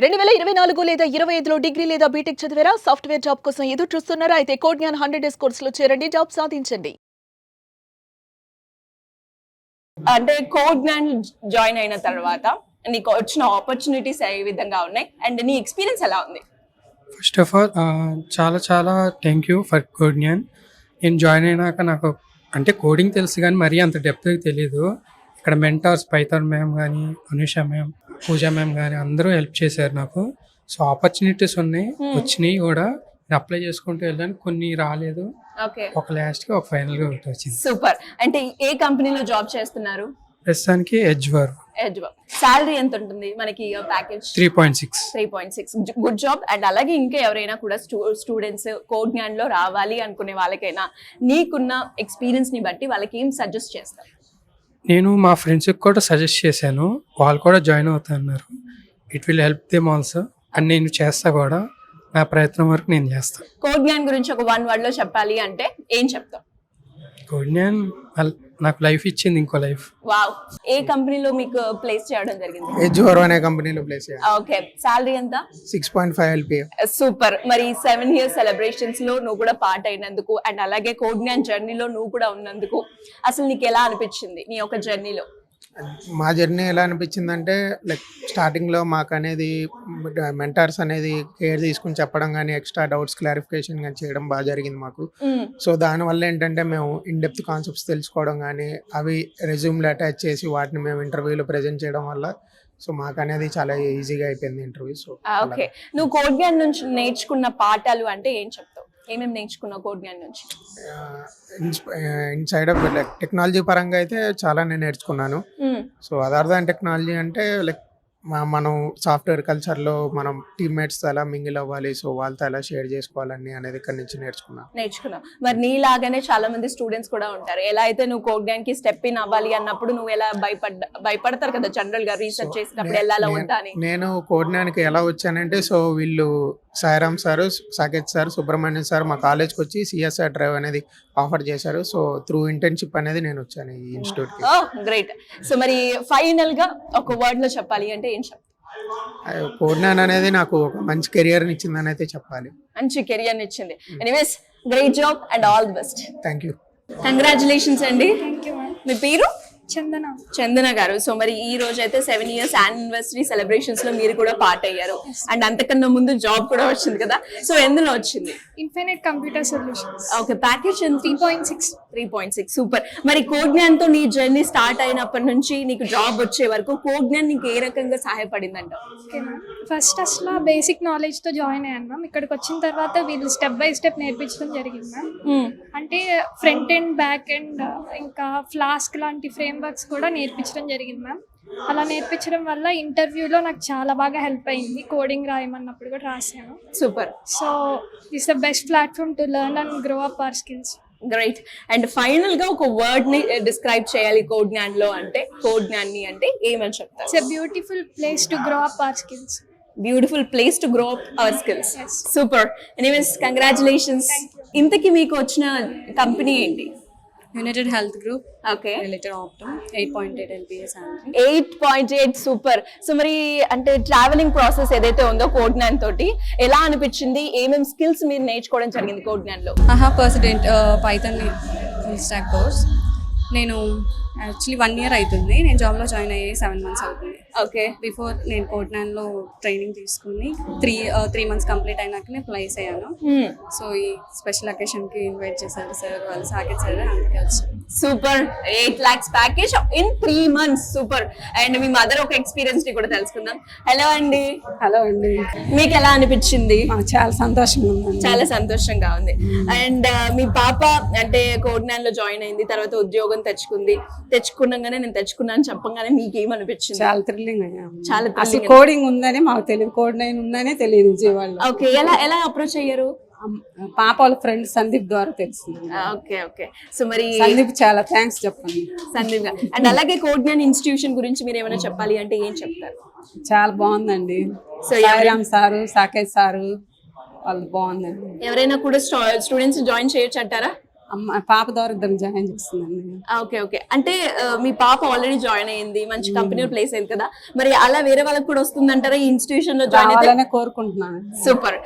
2024 లేదా 25లో డిగ్రీ లేదా బీటెక్ చదివారా? సాఫ్ట్‌వేర్ జాబ్ కోసం ఎదురు చూస్తున్నారా? అయితే కోడ్ జ్ఞాన్ 100 డేస్ కోర్సులో చేరండి, జాబ్ సాధించండి. అంటే కోడ్ జ్ఞాన్ జాయిన్ అయిన తర్వాత నీకు వచ్చిన ఆపర్చునిటీస్ ఏ విధంగా ఉన్నాయి అండ్ నీ ఎక్స్పీరియన్స్ ఎలా ఉంది? ఫస్ట్ ఆఫ్ ఆల్ చాలా చాలా thank you for code Gyan. నేను జాయిన్ అయినాక నాకు అంటే కోడింగ్ తెలుసు కానీ మరీ అంత డెప్త్గా తెలియదు. ఇక్కడ మెంటార్స్ పైథాన్ మ్యామ్ కానీ, అనుష మ్యామ్, పూజా మ్యామ్ కానీ అందరూ హెల్ప్ చేశారు నాకు. సో ఆపర్చునిటీస్ ఉన్నాయి, వచ్చినాయి కూడా. నేను అప్లై చేసుకుంటూ వెళ్ళాను, కొన్ని రాలేదు. ఓకే, ఒక లాస్ట్గా ఒక ఫైనల్గా ఒకటి వచ్చింది. సూపర్. అంటే ఏ కంపెనీలో జాబ్ చేస్తున్నారు? ప్రస్తుతానికి ఎడ్జ్ వర్క్. సాలరీ ఎంత ఉంటుంది మనకి? ప్యాకేజ్ 3.6. 3.6. Good job. అండ్ అలాగే ఇంకా ఎవరైనా కూడా స్టూడెంట్స్ కోడ్ జ్ఞాన్ లో రావాలి అనుకునే వాళ్ళకైనా నీకున్న ఎక్స్పీరియన్స్ ని బట్టి వాళ్ళకి ఏం సజెస్ట్ చేస్తారు? నేను మా ఫ్రెండ్స్కి కూడా సజెస్ట్ చేశాను, వాళ్ళు కూడా జాయిన్ అవుతా అన్నారు. It will help them also. And నేను చేస్తా కూడా, నా ప్రయత్నం వరకు నేను చేస్తాను. కోడ్ జ్ఞాన్ గురించి ఒక 1 word లో చెప్పాలి అంటే ఏం చెప్తావు? కోడ్ జ్ఞాన్ నాకు లైఫ్ ఇచ్చింది, ఇంకో లైఫ్. వావ్. ఏ కంపెనీలో మీకు ప్లేస్ చేయడం జరిగింది? ఎడ్జ్ వర్క్ అనే కంపెనీలో ప్లేస్ చేయాలి. ఓకే, సాలరీ ఎంత? 6.5 LPA. సూపర్. మరి 7 years సెలబ్రేషన్స్ లో నువ్వు కూడా పార్ట్ అయినందుకు అండ్ అలాగే కోడ్ జ్ఞాన్ జర్నీలో నువ్వు కూడా ఉన్నందుకు అసలు నీకు ఎలా అనిపించింది నీ యొక్క జర్నీలో? మా జర్నీ ఎలా అనిపించింది అంటే, లైక్ స్టార్టింగ్లో మాకు అనేది మెంటార్స్ అనేది కేర్ తీసుకుని చెప్పడం కానీ, ఎక్స్ట్రా డౌట్స్ క్లారిఫికేషన్ కానీ చేయడం బాగా జరిగింది మాకు. సో దానివల్ల ఏంటంటే మేము ఇన్ డెప్త్ కాన్సెప్ట్స్ తెలుసుకోవడం కానీ, అవి రెజ్యూమ్లో అటాచ్ చేసి వాటిని మేము ఇంటర్వ్యూలో ప్రజెంట్ చేయడం వల్ల సో మాకు అనేది చాలా ఈజీగా అయిపోయింది ఇంటర్వ్యూ. సో ఓకే, నువ్వు కోడ్ జ్ఞాన్ నుంచి నేర్చుకున్న పాఠాలు అంటే ఏం చెప్తావు? ఏమేమి నేర్చుకున్నావు కోడ్ జ్ఞాన్ నుంచి? ఇన్సైడ్ ఆఫ్ లైక్ టెక్నాలజీ పరంగా అయితే చాలా నేను నేర్చుకున్నాను. సో అదర్ దాన్ టెక్నాలజీ అంటే లైక్ మనం సాఫ్ట్వేర్ కల్చర్లో మనం టీమ్మేట్స్ ఎలా మింగిల్ అవ్వాలి, సో వాళ్ళతో ఎలా షేర్ చేసుకోవాలని అనేది ఇక్కడ నుంచి నేర్చుకున్నావు. మరి నీలాగానే చాలా మంది స్టూడెంట్స్ కూడా ఉంటారు. ఎలా అయితే నువ్వు కోడ్ జ్ఞాన్ కి స్టెప్ ఇన్ అవ్వాలి అన్నప్పుడు నువ్వు ఎలా భయపడతారు కదా జనరల్ గా రీసెర్చ్ చేసినప్పుడు ఎలా ఉంటా అని. నేను కోడ్ జ్ఞాన్కి ఎలా వచ్చానంటే, సో వీళ్ళు Sairam sir, Saketh sir, Subrahmanyam sir మా కాలేజ్కి వచ్చి CSR డ్రైవ్ అనేది ఆఫర్ చేశారు. సో త్రూ ఇంటర్న్షిప్ అనేది నేను వచ్చాను ఈ ఇన్స్టిట్యూట్కి. గ్రేట్. సో మరి ఫైనల్ గా ఒక వర్డ్ లో చెప్పాలి అంటే ఏం చెప్తారు? కోడ్ జ్ఞాన్ అనేది నాకు ఒక మంచి కెరియర్ని ఇచ్చిందని అయితే చెప్పాలి. మంచి కెరియర్ ఇచ్చింది. Anyways, great job and all the best. Thank you. Congratulations అండి. మీ పేరు? చందన గారు. సో మరి ఈ రోజు అయితే 7 years యానివర్సరీ సెలబ్రేషన్స్ లో మీరు కూడా పార్ట్ అయ్యారు అండ్ అంతకన్నా ముందు జాబ్ కూడా వచ్చింది కదా. సో ఎందులో వచ్చింది? Infinite computer solutions. Okay, package 3.6. 3.6. Super. మరి కోడ్ జ్ఞాన్ తో నీ జర్నీ స్టార్ట్ అయినప్పటి నుంచి నీకు జాబ్ వచ్చే వరకు కోడ్ జ్ఞాన్ నీకు ఏ రకంగా సహాయపడిందంట? ఓకే మ్యామ్, ఫస్ట్ అసలు బేసిక్ నాలెడ్జ్ తో జాయిన్ అయ్యాను మ్యామ్. ఇక్కడికి వచ్చిన తర్వాత వీళ్ళు స్టెప్ బై స్టెప్ నేర్పించడం జరిగింది మ్యామ్. అంటే ఫ్రంట్ ఎండ్, బ్యాక్ ఎండ్, ఇంకా ఫ్లాస్క్ లాంటి ఫ్రేమ్ వర్క్స్ కూడా నేర్పించడం జరిగింది మ్యామ్. అలా నేర్పించడం వల్ల ఇంటర్వ్యూలో నాకు చాలా బాగా హెల్ప్ అయింది. కోడింగ్ రాయమన్నప్పుడు కూడా రాశాను. Super. So this the best platform to learn and grow up our skills. Great. And final గా ఒక వర్డ్ ని డిస్క్రైబ్ చేయాలి కోడ్ జ్ఞాన్ లో అంటే, కోడ్ జ్ఞాన్ ని అంటే ఏమని చెప్తారు? It's a beautiful place to grow up our skills. Beautiful place to grow up our skills. Super. Anyways, congratulations. ఇంతకీ మీకు వచ్చిన కంపెనీ ఏంటి? United health group. Okay, related Optum. 8.8 LPA salary. 8.8. Super. So మరి అంటే ట్రావెలింగ్ ప్రాసెస్ ఏదైతే ఉందో code Gyan తోటి ఎలా అనిపించింది? ఏమేమి స్కిల్స్ మీరు నేర్చుకోవడం జరిగింది కోడ్ జ్ఞాన్ లో? Percent Python full stack course. నేను యాక్చువల్లీ 1 year అవుతుంది. నేను జాబ్లో జాయిన్ అయ్యి 7 months అవుతుంది. ఓకే, బిఫోర్ నేను కోడ్ జ్ఞాన్లో ట్రైనింగ్ తీసుకుని 3 months కంప్లీట్ అయినాకనే ప్లేస్ అయ్యాను. సో ఈ స్పెషల్ అకేషన్కి ఇన్వైట్ చేశారు సార్ వాళ్ళు, సాకేత్ సార్, అందుకే వచ్చాను. Super. 8 lakhs package in 3 months. Super. And me mother ఒక ఎక్స్పీరియన్స్ ని కూడా తెలుసుకుందాం. హలో అండి. హలో అండి. మీకు ఎలా అనిపించింది? చాలా సంతోషంగా ఉంది. చాలా సంతోషంగా ఉంది. అండ్ మీ పాప అంటే కోడ్ జ్ఞాన్ లో జాయిన్ అయింది, తర్వాత ఉద్యోగం తెచ్చుకున్నాగానే నేను తెచ్చుకున్నాను చెప్పగానే మీకు ఏమనిపించింది? చాలా థ్రిల్లింగ్ అయ్యాము. చాలా అసలు కోడింగ్ ఉందని మాకు తెలియదు, కోడ్ 9 ఉందనే తెలియదు విజయవాడలో. ఓకే, ఎలా అప్రోచ్ అయ్యారు? పాప వాళ్ళ ఫ్రెండ్ సందీప్ ద్వారా తెలిసింది. Okay okay. సో మరి సందీప్ చాలా థ్యాంక్స్ చెప్పండి. సందీప్ గారు. అండ్ అలాగే కోడ్ జ్ఞాన్ ఇన్స్టిట్యూషన్ గురించి మీరు ఏమైనా చెప్పాలి అంటే ఏం చెప్తారు? చాలా బాగుందండి. సాయిరామ్ సారు, సాకేత్ సారు వాళ్ళు బాగుందండి. ఎవరైనా కూడా స్టూడెంట్స్ జాయిన్ చేయొచ్చు అంటారా? పాప ద్వారా ఇద్దరు జాయిన్ చేస్తుందండి. ఓకే ఓకే, అంటే మీ పాప ఆల్రెడీ జాయిన్ అయ్యింది, మంచి కంపెనీలో ప్లేస్ అయింది కదా, మరి అలా వేరే వాళ్ళకి కూడా వస్తుందంటారా ఈ ఇన్స్టిట్యూషన్ లో జాయిన్ అయితే? కావాలనే కోరుకుంటున్నాను. సూపర్.